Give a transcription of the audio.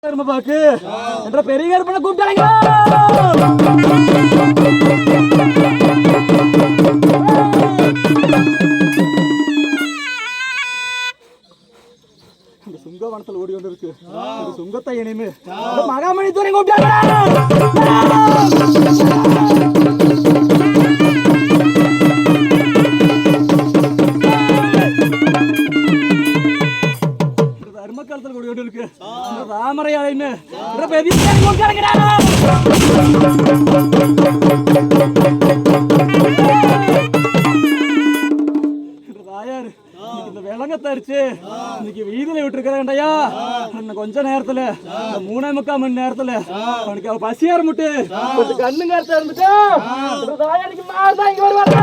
பாக்கு என்ற பெரிய கருப்பனை கூப்பிட்டாங்க. இந்த சுங்கவனத்தில் ஓடி வந்திருக்கு. இந்த சுங்கத்தை இனிமே மகாமணி துறை கூப்பிட்டாங்க. காலத்தில் ஓடி கொண்டு இருக்கு ராமரையாளைன்னு பெரிய தாயார் இந்த விலங்கத்தை அரிச்சு இன்னைக்கு வீதியில விட்டுருக்கிறேன்டையா. இன்னும் கொஞ்ச நேரத்துல 3:45 மணி நேரத்துல அவனுக்கு அவ பசியா இருந்துட்டு கண்ணுங்க இருந்துட்டு தாயாருக்கு மாறுதான் இங்க வருவாங்க.